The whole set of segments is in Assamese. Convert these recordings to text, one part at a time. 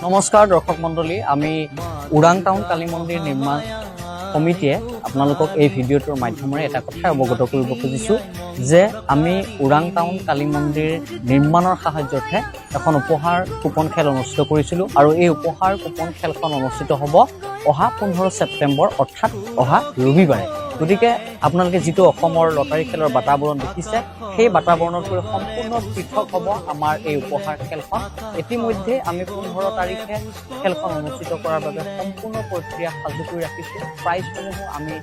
নমস্কাৰ দৰ্শক মণ্ডলী, আমি ওৰাং টাউন কালী মন্দিৰ নিৰ্মাণ কমিটিয়ে আপোনালোকক এই ভিডিঅ'টোৰ মাধ্যমেৰে এটা কথাই অৱগত কৰিব খুজিছোঁ যে আমি ওৰাং টাউন কালী মন্দিৰ নিৰ্মাণৰ সাহায্যতে এখন উপহাৰ কুপন খেল অনুষ্ঠিত কৰিছিলোঁ আৰু এই উপহাৰ কুপন খেলখন অনুষ্ঠিত হ'ব অহা 15 ছেপ্টেম্বৰ অৰ্থাৎ অহা ৰবিবাৰে। গতিকে আপোনালোকে যিটো অসমৰ লটাৰী খেলৰ বাতাবৰণ দেখিছে সেই বাতাবৰণতকৈ সম্পূৰ্ণ পৃথক হ'ব আমাৰ এই উপহাৰ খেলখন। ইতিমধ্যে আমি 15 তাৰিখে খেলখন অনুষ্ঠিত কৰাৰ বাবে সম্পূৰ্ণ প্ৰক্ৰিয়া সাজু কৰি ৰাখিছোঁ। প্ৰাইজসমূহো আমি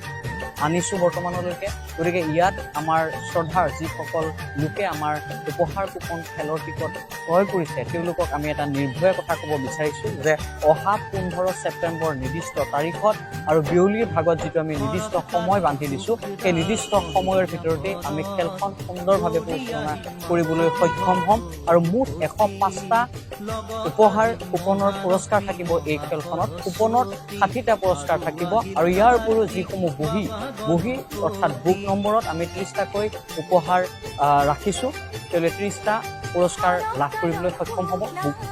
আনিছোঁ বৰ্তমানলৈকে। গতিকে ইয়াত আমাৰ শ্ৰদ্ধাৰ যিসকল লোকে আমাৰ উপহাৰ কুপন খেলৰ টিকট ক্ৰয় কৰিছে তেওঁলোকক আমি এটা নিৰ্ভয়ে কথা ক'ব বিচাৰিছোঁ যে অহা 15 ছেপ্টেম্বৰ নিৰ্দিষ্ট তাৰিখত আৰু বিয়লিৰ ভাগত যিটো আমি নিৰ্দিষ্ট সময় বান্ধি দিছোঁ সেই নিৰ্দিষ্ট সময়ৰ ভিতৰতে আমি খেলখন সুন্দৰভাৱে পৰিচালনা কৰিবলৈ সক্ষম হ'ম আৰু মুঠ 105টা উপহাৰ কুপনৰ পুৰস্কাৰ থাকিব। এই খেলখনত কুপনত 60টা পুৰস্কাৰ থাকিব আৰু ইয়াৰ উপৰিও যিসমূহ বহি অৰ্থাৎ বুক নম্বৰত আমি 30টাকৈ উপহাৰ ৰাখিছোঁ। তেওঁলোকে 30টা পুৰস্কাৰ লাভ কৰিবলৈ সক্ষম হ'ব।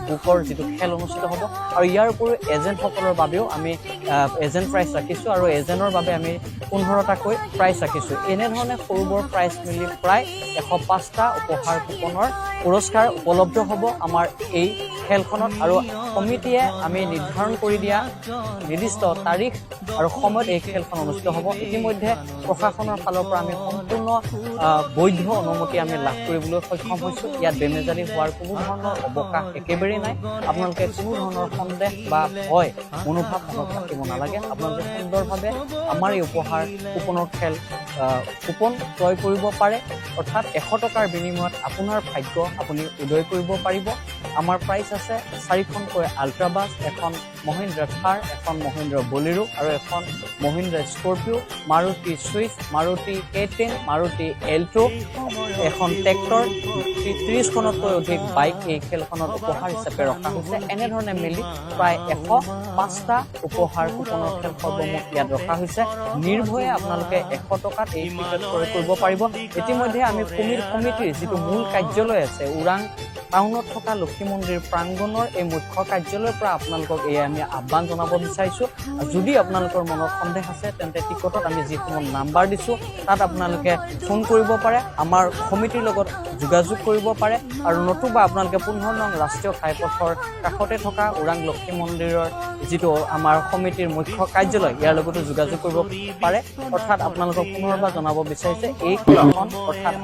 বুকৰ যিটো খেল অনুষ্ঠিত হ'ব আৰু ইয়াৰ উপৰিও এজেণ্টসকলৰ বাবেও আমি এজেণ্ট প্ৰাইজ ৰাখিছোঁ আৰু এজেণ্টৰ বাবে আমি 15টাকৈ প্ৰাইজ ৰাখিছোঁ। এনেধৰণে সৰু বৰ প্ৰাইজ মিলি প্ৰায় 105টা উপহাৰ কুপনৰ পুৰস্কাৰ উপলব্ধ হ'ব আমাৰ এই খেলখনত। আৰু কমিটিয়ে আমি নিৰ্ধাৰণ কৰি দিয়া নিৰ্দিষ্ট তাৰিখ আৰু সময়ত এই খেলখন অনুষ্ঠিত হ'ব। ইতিমধ্যে প্ৰশাসনৰ ফালৰ পৰা আমি সম্পূৰ্ণ বৈধ অনুমতি আমি লাভ কৰিবলৈ সক্ষম হৈছোঁ। ইয়াত বেমেজালি হোৱাৰ কোনো ধৰণৰ অৱকাশ একেবাৰেই নাই। আপোনালোকে কোনো ধৰণৰ সন্দেহ বা ভয় মনোভাৱ মনত ৰাখিব নালাগে। আপোনালোকে সুন্দৰভাৱে আমাৰ এই উপহাৰ কুপনৰ খেল কুপন ক্ৰয় কৰিব পাৰে, অৰ্থাৎ 100 টকাৰ বিনিময়ত আপোনাৰ ভাগ্য আপুনি উদয় কৰিব পাৰিব। আমাৰ প্ৰাইচ আছে 4খনকৈ আল্ট্ৰা বাছ, এখন মহিন্দ্ৰা থাৰ, এখন মহিন্দ্ৰা বলেৰো আৰু এখন Mahindra Scorpio, Maruti Swift, Maruti K10, Maruti Alto, এখন ট্ৰেক্টৰ, 30খনতকৈ অধিক বাইক এই খেলখনত উপহাৰ হিচাপে ৰখা হৈছে। এনেধৰণে মিলি প্ৰায় 105টা উপহাৰ কুপনৰ খেল সৰ্বমুঠ ইয়াত ৰখা হৈছে। নিৰ্ভয়ে আপোনালোকে 100 টকাত এই টিকট ক্ৰয় কৰিব পাৰিব। ইতিমধ্যে আমি কমিটিৰ যিটো মূল কাৰ্যালয় আছে ওৰাং টাউনত থকা লক্ষী মন্দিৰ প্ৰাংগণৰ এই মুখ্য কাৰ্যালয়ৰ পৰা আপোনালোকক আমি আহ্বান জনাব বিচাৰিছোঁ। যদি আপোনালোকৰ মনত সন্দেহ আছে তেন্তে টিকটত আমি যিসমূহ নাম্বাৰ দিছোঁ তাত আপোনালোকে ফোন কৰিব পাৰে, আমাৰ সমিতিৰ লগত যোগাযোগ কৰিব পাৰে আৰু নতুবা আপোনালোকে 15 নং ৰাষ্ট্ৰীয় ঘাইপথৰ কাষতে থকা ওৰাং লক্ষী মন্দিৰৰ যিটো আমাৰ সমিতিৰ মুখ্য কাৰ্যালয় ইয়াৰ লগতো যোগাযোগ কৰিব পাৰে। অৰ্থাৎ আপোনালোকক পুনৰবাৰ জনাব বিচাৰিছে এই খেলখন অৰ্থাৎ